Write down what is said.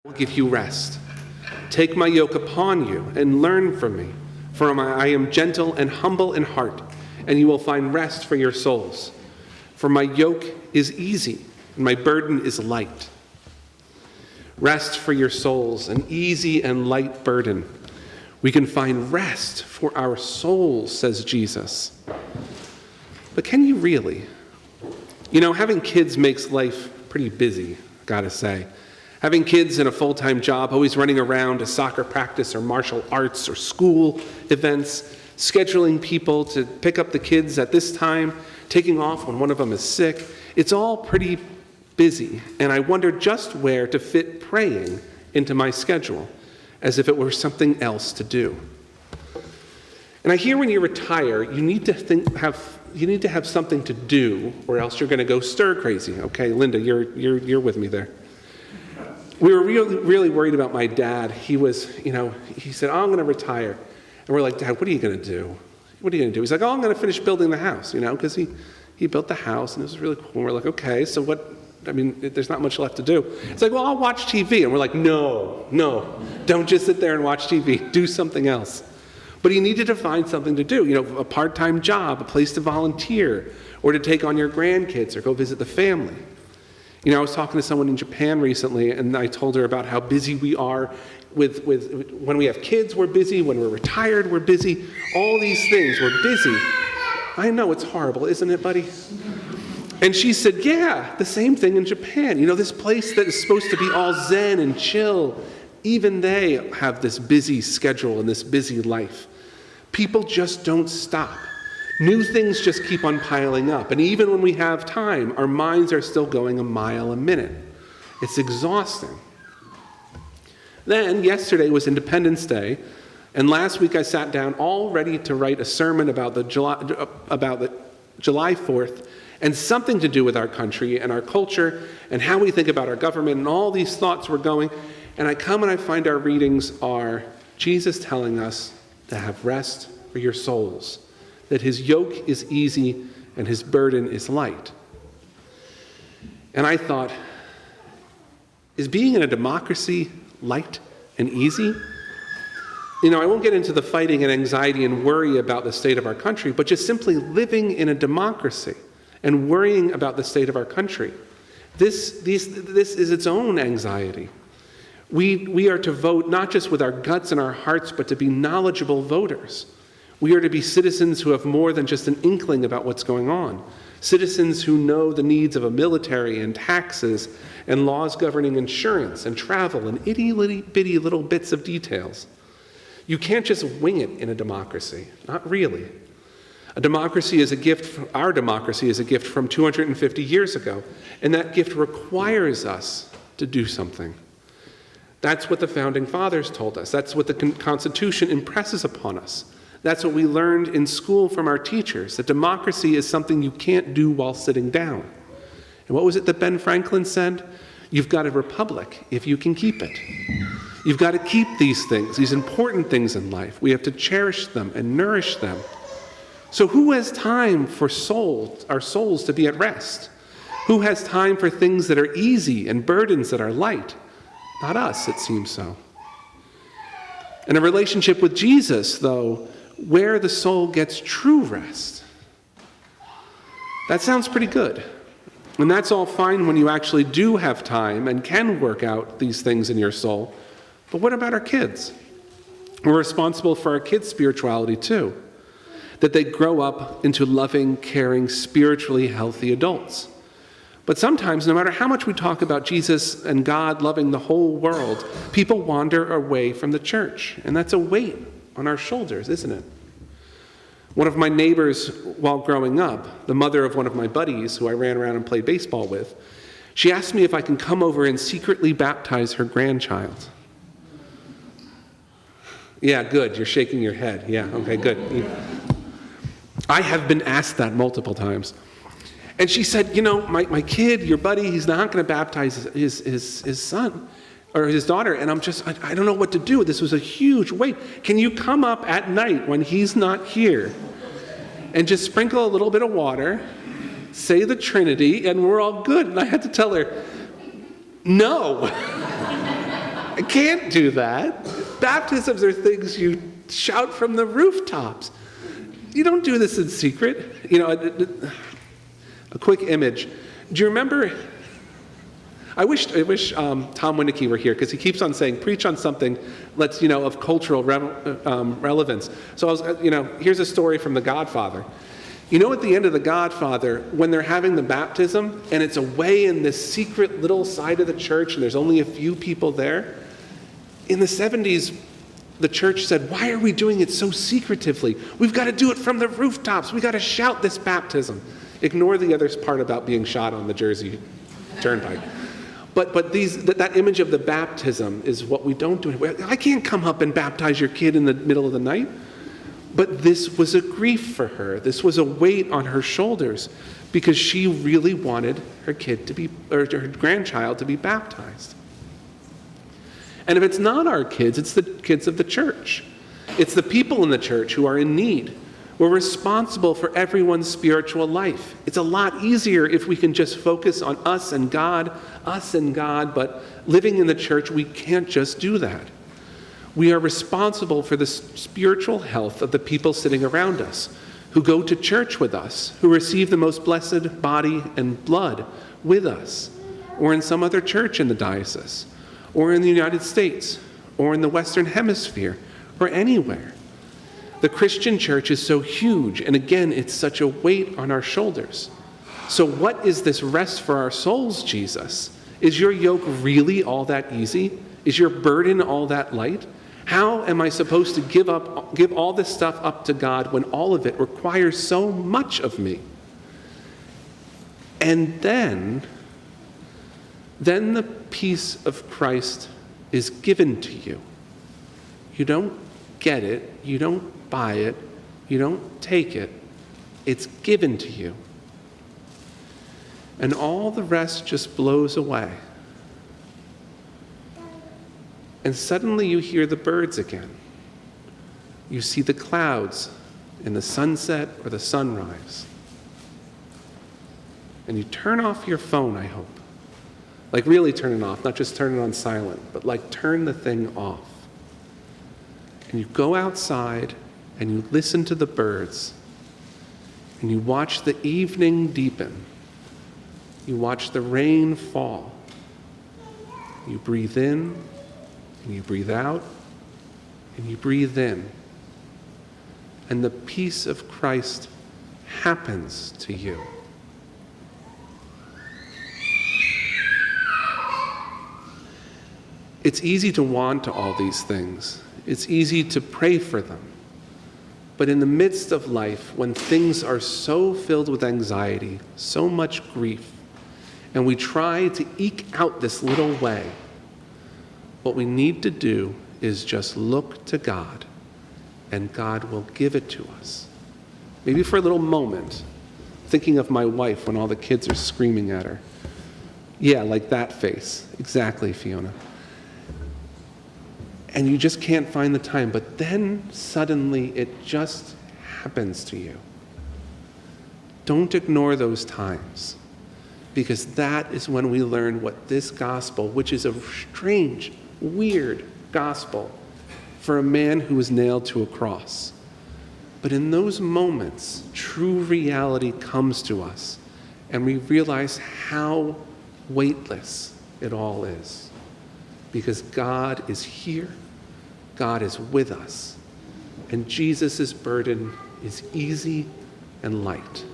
will give you rest. Take my yoke upon you and learn from me, for I am gentle and humble in heart, and you will find rest for your souls. For my yoke is easy and my burden is light. Rest for your souls, an easy and light burden. We can find rest for our souls, says Jesus. But can you really? You know, having kids makes life pretty busy, gotta say. Having kids in a full-time job, always running around to soccer practice or martial arts or school events, scheduling people to pick up the kids at this time, taking off when one of them is sick. It's all pretty busy, and I wonder just where to fit praying into my schedule, as if it were something else to do. And I hear when you retire, you need to have something to do, or else you're going to go stir crazy. Okay, Linda, you're with me there. We were really worried about my dad. He said, "Oh, I'm going to retire." And we're like, "Dad, what are you going to do? What are you going to do?" He's like, "Oh, I'm going to finish building the house," because he built the house, and it was really cool. And we're like, "Okay, so what? I mean, there's not much left to do." It's like, "Well, I'll watch TV." And we're like, no, don't just sit there and watch TV. Do something else. But he needed to find something to do, a part-time job, a place to volunteer, or to take on your grandkids or go visit the family. I was talking to someone in Japan recently, and I told her about how busy we are with when we have kids, we're busy. When we're retired, we're busy. All these things, we're busy. I know, it's horrible, isn't it, buddy? And she said, yeah, the same thing in Japan. This place that is supposed to be all zen and chill, even they have this busy schedule and this busy life. People just don't stop. New things just keep on piling up. And even when we have time, our minds are still going a mile a minute. It's exhausting. Then, yesterday was Independence Day, and last week I sat down all ready to write a sermon about the July 4th, and something to do with our country and our culture and how we think about our government, and all these thoughts were going. And I come and I find our readings are Jesus telling us to have rest for your souls, that his yoke is easy and his burden is light. And I thought, is being in a democracy light and easy? I won't get into the fighting and anxiety and worry about the state of our country, but just simply living in a democracy and worrying about the state of our country. This is its own anxiety. We are to vote not just with our guts and our hearts, but to be knowledgeable voters. We are to be citizens who have more than just an inkling about what's going on. Citizens who know the needs of a military and taxes and laws governing insurance and travel and itty-bitty little bits of details. You can't just wing it in a democracy. Not really. Our democracy is a gift from 250 years ago, and that gift requires us to do something. That's what the Founding Fathers told us. That's what the Constitution impresses upon us. That's what we learned in school from our teachers, that democracy is something you can't do while sitting down. And what was it that Ben Franklin said? You've got a republic if you can keep it. You've got to keep these things, these important things in life. We have to cherish them and nourish them. So who has time for our souls to be at rest? Who has time for things that are easy and burdens that are light? Not us, it seems so. In a relationship with Jesus, though, where the soul gets true rest. That sounds pretty good. And that's all fine when you actually do have time and can work out these things in your soul. But what about our kids? We're responsible for our kids' spirituality too. That they grow up into loving, caring, spiritually healthy adults. But sometimes, no matter how much we talk about Jesus and God loving the whole world, people wander away from the church. And that's a weight on our shoulders, isn't it? One of my neighbors while growing up, the mother of one of my buddies who I ran around and played baseball with, she asked me if I can come over and secretly baptize her grandchild. Yeah, good. You're shaking your head. Yeah, okay, good. I have been asked that multiple times. And she said, my kid, your buddy, he's not going to baptize his son or his daughter. And I don't know what to do. This was a huge weight. Can you come up at night when he's not here and just sprinkle a little bit of water, say the Trinity, and we're all good? And I had to tell her, no. can't do that. Baptisms are things you shout from the rooftops. You don't do this in secret. A quick image. Do you remember? I wish Tom Winnecke were here, because he keeps on saying, preach on something that's, of cultural relevance. So here's a story from The Godfather. At the end of The Godfather, when they're having the baptism, and it's away in this secret little side of the church, and there's only a few people there, in the 70s, the church said, why are we doing it so secretively? We've got to do it from the rooftops. We've got to shout this baptism. Ignore the other part about being shot on the Jersey Turnpike. But that image of the baptism is what we don't do. I can't come up and baptize your kid in the middle of the night. But this was a grief for her. This was a weight on her shoulders, because she really wanted her kid to be, or her grandchild to be baptized. And if it's not our kids, it's the kids of the church. It's the people in the church who are in need. We're responsible for everyone's spiritual life. It's a lot easier if we can just focus on us and God, but living in the church, we can't just do that. We are responsible for the spiritual health of the people sitting around us, who go to church with us, who receive the most blessed body and blood with us, or in some other church in the diocese, or in the United States, or in the Western Hemisphere, or anywhere. The Christian church is so huge, and again, it's such a weight on our shoulders. So what is this rest for our souls, Jesus? Is your yoke really all that easy? Is your burden all that light? How am I supposed to give all this stuff up to God when all of it requires so much of me? And then the peace of Christ is given to you. You don't get it, you don't buy it, you don't take it, it's given to you. And all the rest just blows away. And suddenly you hear the birds again. You see the clouds in the sunset or the sunrise. And you turn off your phone, I hope. Like really turn it off, not just turn it on silent, but like turn the thing off. And you go outside and you listen to the birds. And you watch the evening deepen. You watch the rain fall. You breathe in, and you breathe out, and you breathe in. And the peace of Christ happens to you. It's easy to want all these things. It's easy to pray for them. But in the midst of life, when things are so filled with anxiety, so much grief, and we try to eke out this little way, what we need to do is just look to God, and God will give it to us. Maybe for a little moment, thinking of my wife when all the kids are screaming at her. Yeah, like that face. Exactly, Fiona. And you just can't find the time, but then suddenly it just happens to you. Don't ignore those times, because that is when we learn what this gospel, which is a strange, weird gospel for a man who was nailed to a cross. But in those moments, true reality comes to us, and we realize how weightless it all is. Because God is here, God is with us, and Jesus' burden is easy and light.